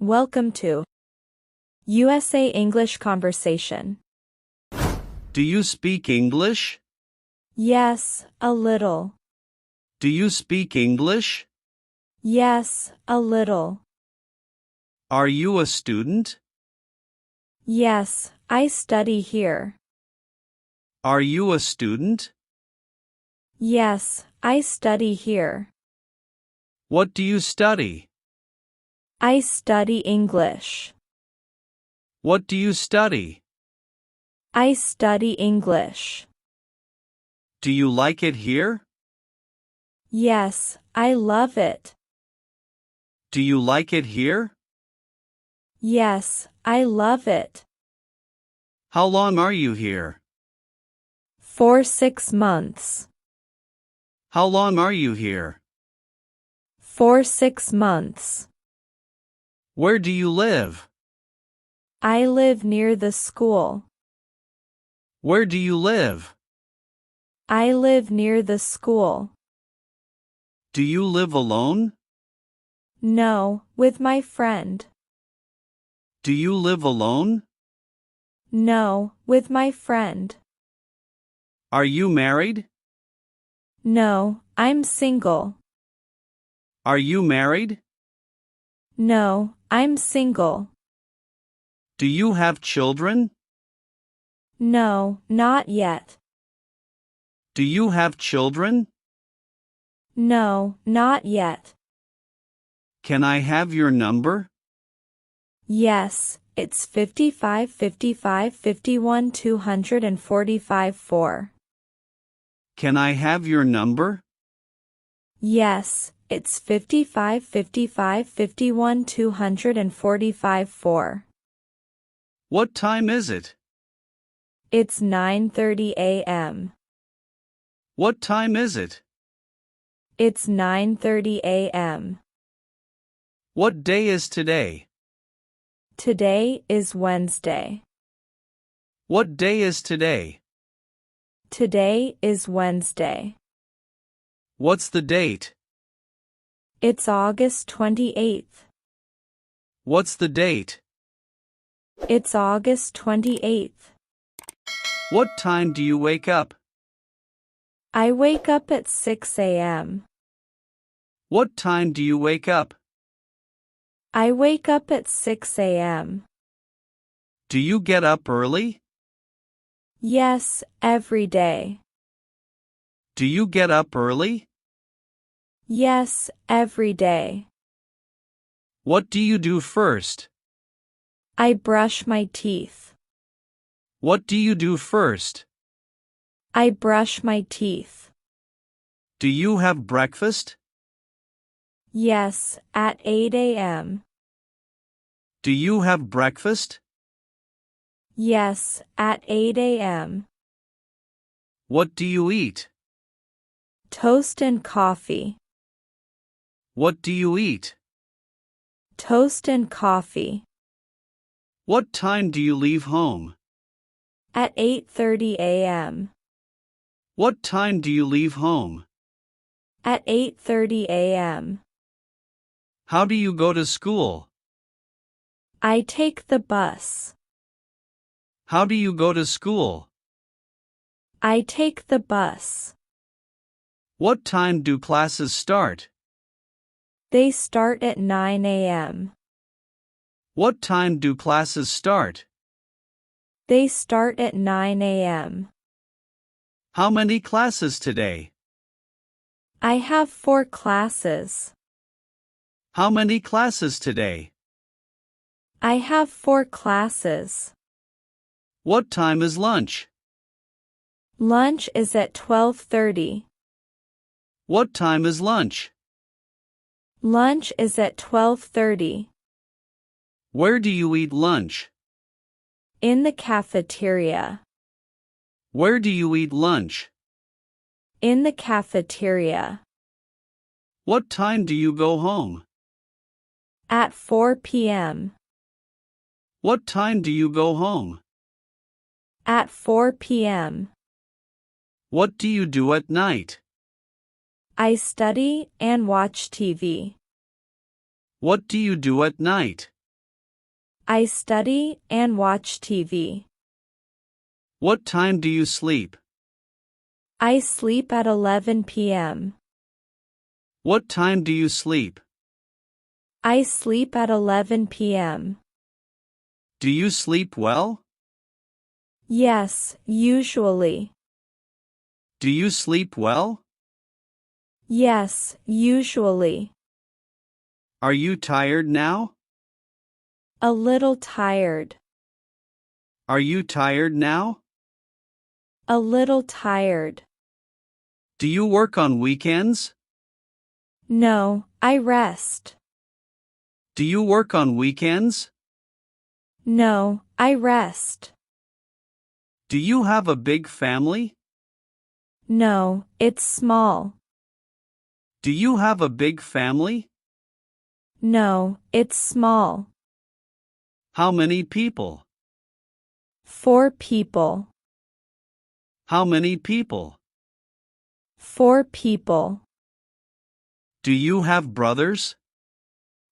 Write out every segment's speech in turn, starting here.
Welcome to USA English Conversation. Do you speak English? Yes, a little. Do you speak English? Yes, a little. Are you a student? Yes, I study here. Are you a student? Yes, I study here. What do you study? I study English. What do you study? I study English. Do you like it here? Yes, I love it. Do you like it here? Yes, I love it. How long are you here? For 6 months. How long are you here? For 6 months. Where do you live? I live near the school. Where do you live? I live near the school. Do you live alone? No, with my friend. Do you live alone? No, with my friend. Are you married? No, I'm single. Are you married? No, I'm single. Do you have children? No, not yet. Do you have children? No, not yet. Can I have your number? Yes, it's 55 55 51 245 4. Can I have your number? Yes, it's 55 55 51 245 4. What time is it? It's 9:30 a.m. What time is it? It's 9:30 a.m. What day is today? Today is Wednesday. What day is today? Today is Wednesday. What's the date? It's August 28th. What's the date? It's August 28th. What time do you wake up? I wake up at 6 a.m. What time do you wake up? I wake up at 6 a.m. Do you get up early? Yes, every day. Do you get up early? Yes, every day. What do you do first? I brush my teeth. What do you do first? I brush my teeth. Do you have breakfast? Yes, at 8 a.m. Do you have breakfast? Yes, at 8 a.m. What do you eat? Toast and coffee. What do you eat? Toast and coffee. What time do you leave home? At 8:30 a.m. What time do you leave home? At 8:30 a.m. How do you go to school? I take the bus. How do you go to school? I take the bus. What time do classes start? They start at 9 a.m. What time do classes start? They start at 9 a.m. How many classes today? I have 4 classes. How many classes today? I have 4 classes. What time is lunch? Lunch is at 12:30. What time is lunch? Lunch is at 12:30. Where do you eat lunch? In the cafeteria. Where do you eat lunch? In the cafeteria. What time do you go home? At 4 p.m. What time do you go home? At 4 p.m. What do you do at night? I study and watch TV. What do you do at night? I study and watch TV. What time do you sleep? I sleep at 11 p.m. What time do you sleep? I sleep at 11 p.m. Do you sleep well? Yes, usually. Do you sleep well? Yes, usually. Are you tired now? A little tired. Are you tired now? A little tired. Do you work on weekends? No, I rest. Do you work on weekends? No, I rest. Do you have a big family? No, it's small. Do you have a big family? No, it's small. How many people? 4 people. How many people? 4 people. Do you have brothers?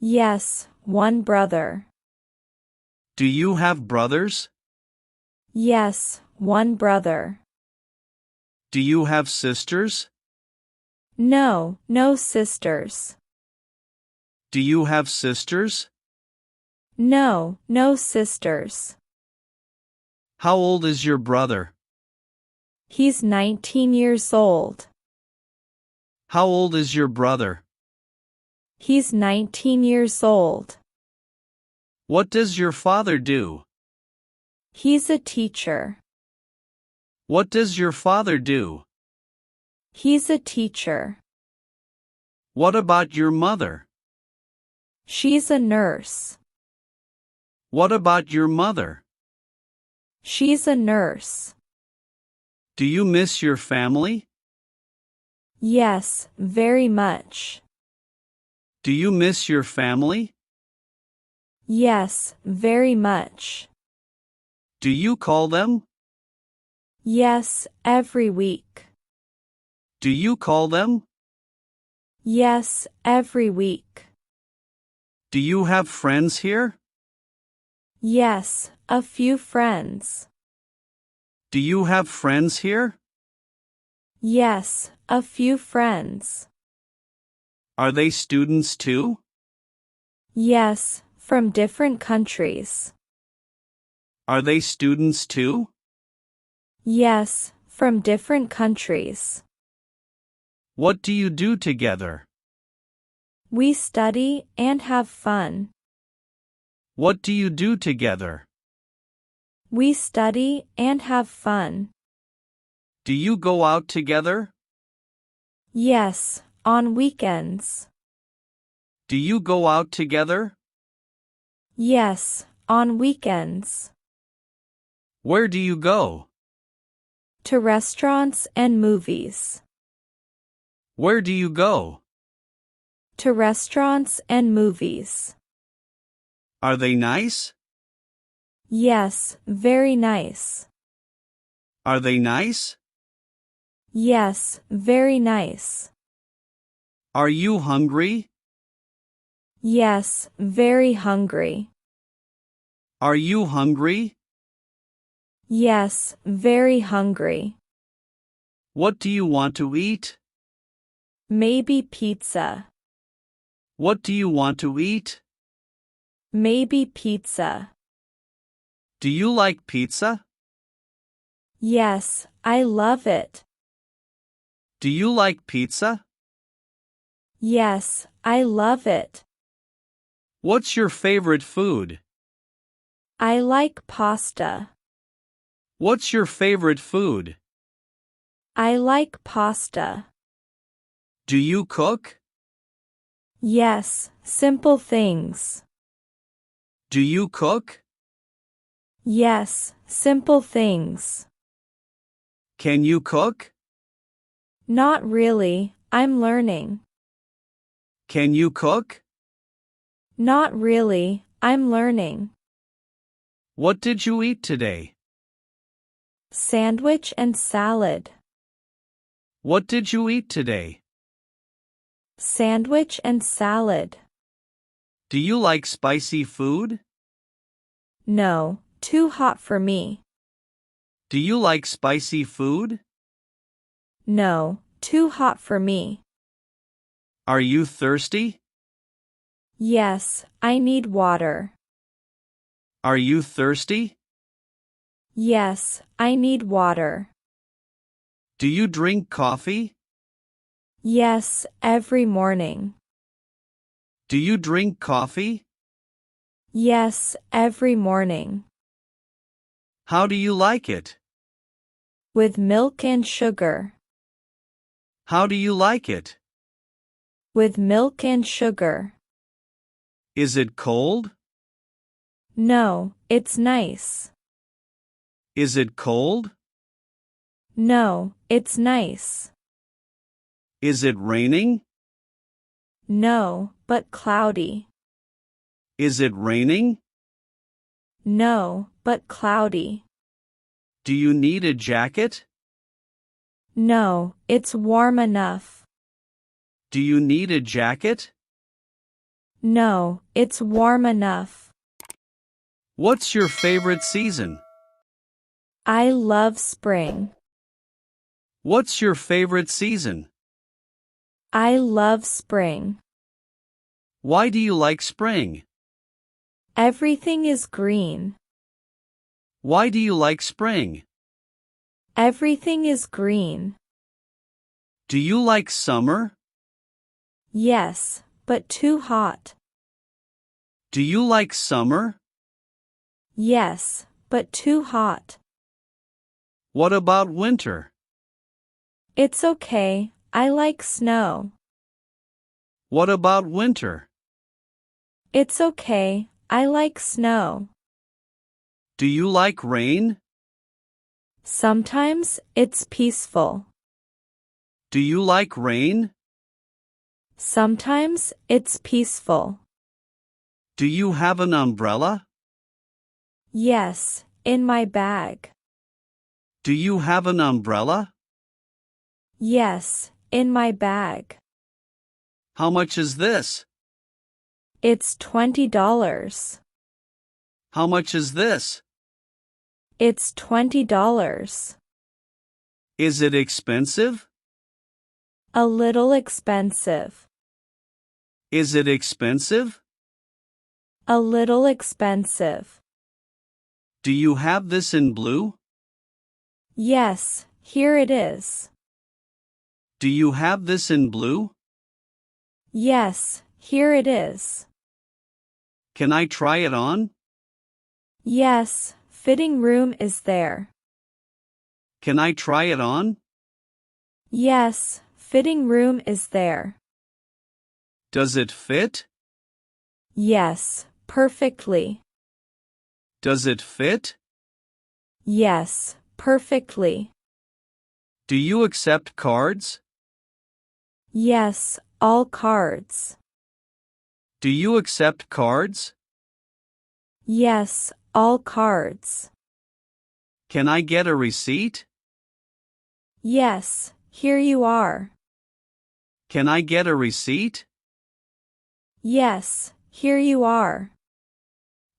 Yes, 1 brother. Do you have brothers? Yes, 1 brother. Do you have sisters? No, no sisters. Do you have sisters? No, no sisters. How old is your brother? He's 19 years old. How old is your brother? He's 19 years old. What does your father do? He's a teacher. What does your father do? He's a teacher. What about your mother? She's a nurse. What about your mother? She's a nurse. Do you miss your family? Yes, very much. Do you miss your family? Yes, very much. Do you call them? Yes, every week. Do you call them? Yes, every week. Do you have friends here? Yes, a few friends. Do you have friends here? Yes, a few friends. Are they students too? Yes, from different countries. Are they students too? Yes, from different countries. What do you do together? We study and have fun. What do you do together? We study and have fun. Do you go out together? Yes, on weekends. Do you go out together? Yes, on weekends. Where do you go? To restaurants and movies. Where do you go? To restaurants and movies. Are they nice? Yes, very nice. Are they nice? Yes, very nice. Are you hungry? Yes, very hungry. Are you hungry? Yes, very hungry. What do you want to eat? Maybe pizza. What do you want to eat? Maybe pizza. Do you like pizza? Yes, I love it. Do you like pizza? Yes, I love it. What's your favorite food? I like pasta. What's your favorite food? I like pasta. Do you cook? Yes, simple things. Do you cook? Yes, simple things. Can you cook? Not really, I'm learning. Can you cook? Not really, I'm learning. What did you eat today? Sandwich and salad. What did you eat today? Sandwich and salad. Do you like spicy food? No, too hot for me. Do you like spicy food? No, too hot for me. Are you thirsty? Yes, I need water. Are you thirsty? Yes, I need water. Do you drink coffee? Yes, every morning. Do you drink coffee? Yes, every morning. How do you like it? With milk and sugar. How do you like it? With milk and sugar. Is it cold? No, it's nice. Is it cold? No, it's nice. Is it raining? No, but cloudy. Is it raining? No, but cloudy. Do you need a jacket? No, it's warm enough. Do you need a jacket? No, it's warm enough. What's your favorite season? I love spring. What's your favorite season? I love spring. Why do you like spring? Everything is green. Why do you like spring? Everything is green. Do you like summer? Yes, but too hot. Do you like summer? Yes, but too hot. What about winter? It's okay, I like snow. What about winter? It's okay, I like snow. Do you like rain? Sometimes it's peaceful. Do you like rain? Sometimes it's peaceful. Do you have an umbrella? Yes, in my bag. Do you have an umbrella? Yes, in my bag. How much is this? It's $20. How much is this? It's $20. Is it expensive? A little expensive. Is it expensive? A little expensive. Do you have this in blue? Yes, here it is. Do you have this in blue? Yes, here it is. Can I try it on? Yes, fitting room is there. Can I try it on? Yes, fitting room is there. Does it fit? Yes, perfectly. Does it fit? Yes, perfectly. Do you accept cards? Yes, all cards. Do you accept cards? Yes, all cards. Can I get a receipt? Yes, here you are. Can I get a receipt? Yes, here you are.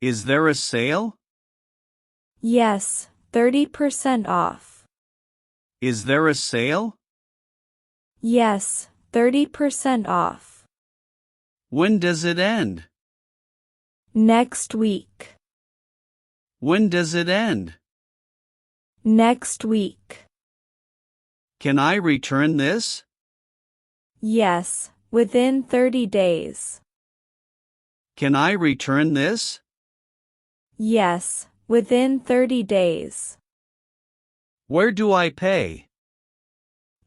Is there a sale? Yes, 30% off. Is there a sale? Yes, 30% off. When does it end? Next week. When does it end? Next week. Can I return this? Yes, within 30 days. Can I return this? Yes, within 30 days. Where do I pay?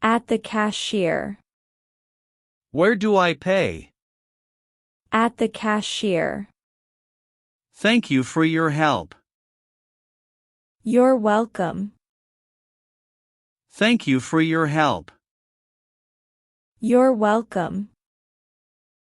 At the cashier. Where do I pay? At the cashier. Thank you for your help. You're welcome. Thank you for your help. You're welcome.